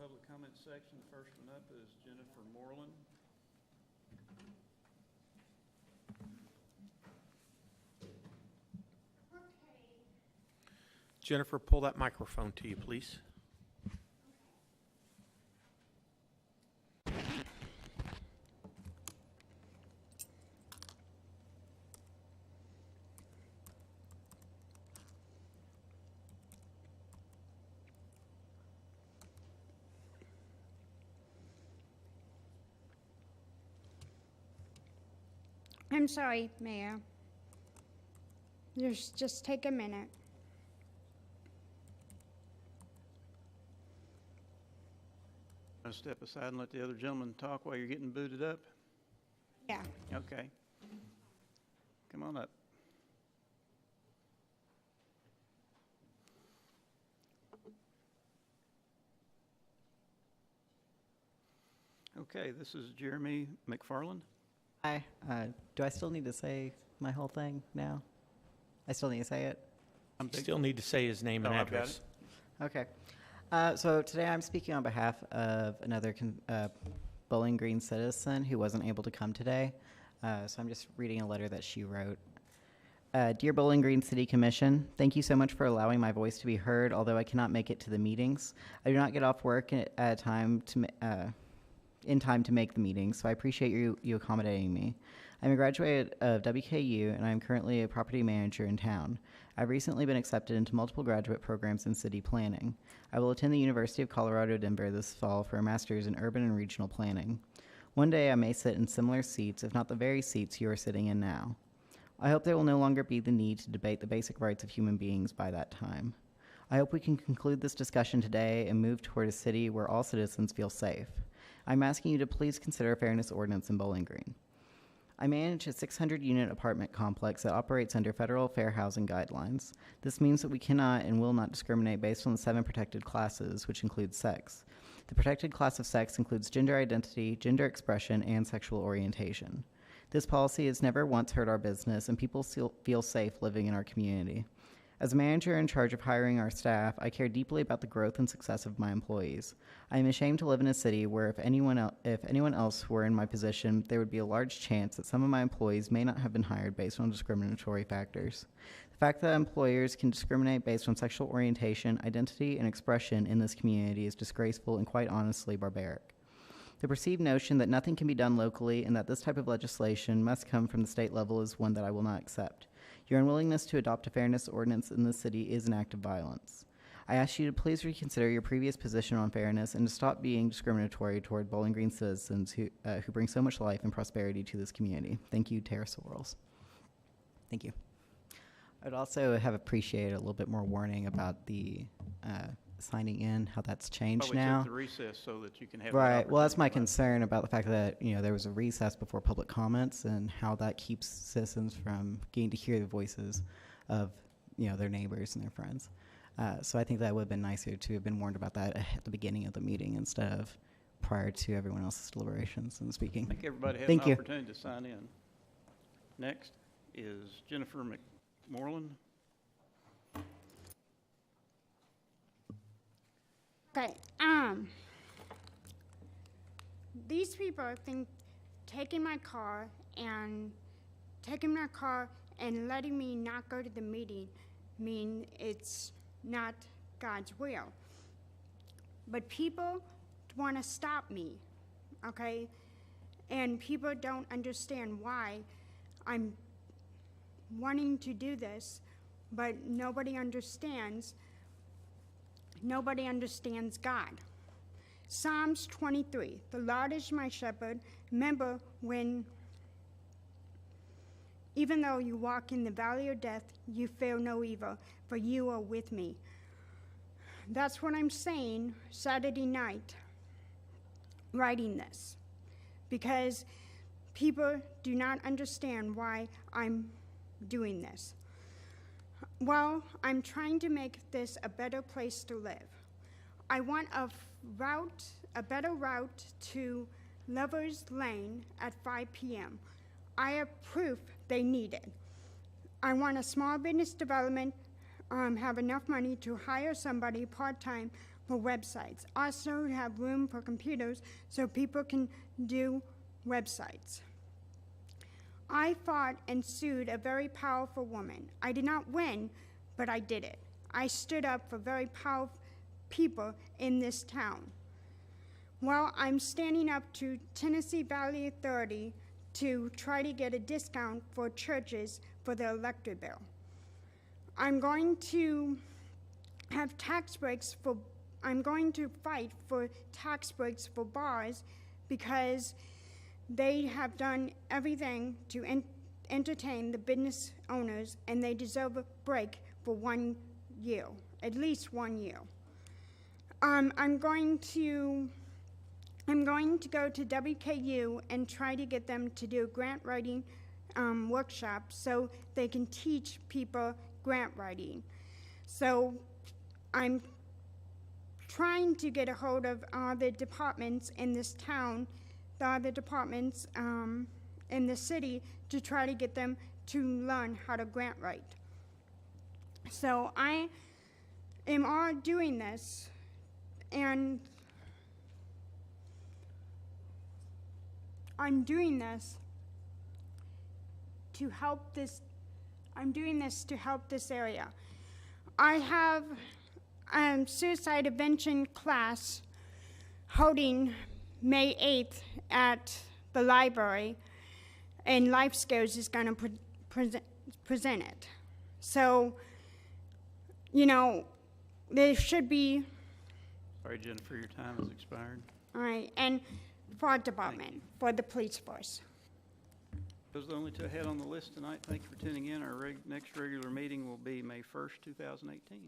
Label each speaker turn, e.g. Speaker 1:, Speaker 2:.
Speaker 1: public comment section. The first one up is Jennifer Moreland.
Speaker 2: Jennifer, pull that microphone to you, please.
Speaker 3: I'm sorry, Mayor. Just take a minute.
Speaker 1: Want to step aside and let the other gentleman talk while you're getting booted up?
Speaker 3: Yeah.
Speaker 1: Okay. Come on up. Okay, this is Jeremy McFarland.
Speaker 4: Hi. Do I still need to say my whole thing now? I still need to say it?
Speaker 2: Still need to say his name and
Speaker 1: No, I've got
Speaker 2: address.
Speaker 4: Okay. So today I'm speaking on behalf of another Bowling Green citizen who wasn't able to come today. So I'm just reading a letter that she wrote. Dear Bowling Green City Commission, thank you so much for allowing my voice to be heard, although I cannot make it to the meetings. I do not get off work in time to make the meeting, so I appreciate you accommodating me. I'm a graduate of WKU, and I'm currently a property manager in town. I've recently been accepted into multiple graduate programs in city planning. I will attend the University of Colorado Denver this fall for a master's in urban and regional planning. One day I may sit in similar seats, if not the very seats you are sitting in now. I hope there will no longer be the need to debate the basic rights of human beings by that time. I hope we can conclude this discussion today and move toward a city where all citizens feel safe. I'm asking you to please consider a fairness ordinance in Bowling Green. I manage a 600-unit apartment complex that operates under federal fair housing guidelines. This means that we cannot and will not discriminate based on the 7 protected classes, which include sex. The protected class of sex includes gender identity, gender expression, and sexual orientation. This policy has never once hurt our business, and people feel safe living in our community. As a manager in charge of hiring our staff, I care deeply about the growth and success of my employees. I am ashamed to live in a city where if anyone else were in my position, there would be a large chance that some of my employees may not have been hired based on discriminatory factors. The fact that employers can discriminate based on sexual orientation, identity, and expression in this community is disgraceful and quite honestly barbaric. The perceived notion that nothing can be done locally and that this type of legislation must come from the state level is one that I will not accept. Your unwillingness to adopt a fairness ordinance in this city is an act of violence. I ask you to please reconsider your previous position on fairness and to stop being discriminatory toward Bowling Green citizens who bring so much life and prosperity to this community. Thank you, Tara Sorrells. Thank you. I'd also have appreciated a little bit more warning about the signing in, how that's changed
Speaker 1: Probably
Speaker 4: now.
Speaker 1: took the recess so that you can have.
Speaker 4: Right. Well, that's my concern about the fact that, there was a recess before public comments and how that keeps citizens from getting to hear the voices of, their neighbors and their friends. So I think that would have been nicer to have been warned about that at the beginning of the meeting instead of prior to everyone else's deliberations and speaking.
Speaker 1: I think everybody had
Speaker 4: Thank
Speaker 1: an
Speaker 4: you.
Speaker 1: opportunity to sign in. Next is Jennifer McMorland.
Speaker 3: Okay. These people think taking my car and letting me not go to the meeting mean it's not God's will. But people want to stop me, okay? And people don't understand why I'm wanting to do this, but nobody understands God. Psalms 23, the Lord is my shepherd. Remember when, even though you walk in the valley of death, you fear no evil, for you are with me. That's what I'm saying Saturday night, writing this, because people do not understand why I'm doing this. Well, I'm trying to make this a better place to live. I want a better route to Lovers Lane at 5 p.m. I have proof they need it. I want a small business development, have enough money to hire somebody part-time for websites. Also have room for computers so people can do websites. I fought and sued a very powerful woman. I did not win, but I did it. I stood up for very powerful people in this town. Well, I'm standing up to Tennessee Valley Authority to try to get a discount for churches for their electric bill. I'm going to have tax breaks for, I'm going to fight for tax breaks for bars because they have done everything to entertain the business owners, and they deserve a break for 1 year, at least 1 year. I'm going to go to WKU and try to get them to do a grant writing workshop so they can teach people grant writing. So I'm trying to get a hold of the departments in this town, the other departments in the city, to try to get them to learn how to grant write. So I am all doing this, and I'm doing this to help this. I'm doing this to help this area. I have a suicide prevention class holding May 8th at the library, and Life Skills is going to present it. So, you know, there should be,
Speaker 1: Sorry, Jennifer, your time has expired.
Speaker 3: all right, and fire department for the police force.
Speaker 1: Those are the only two ahead on the list tonight. Thank you for tuning in. Our next regular meeting will be May 1st, 2018.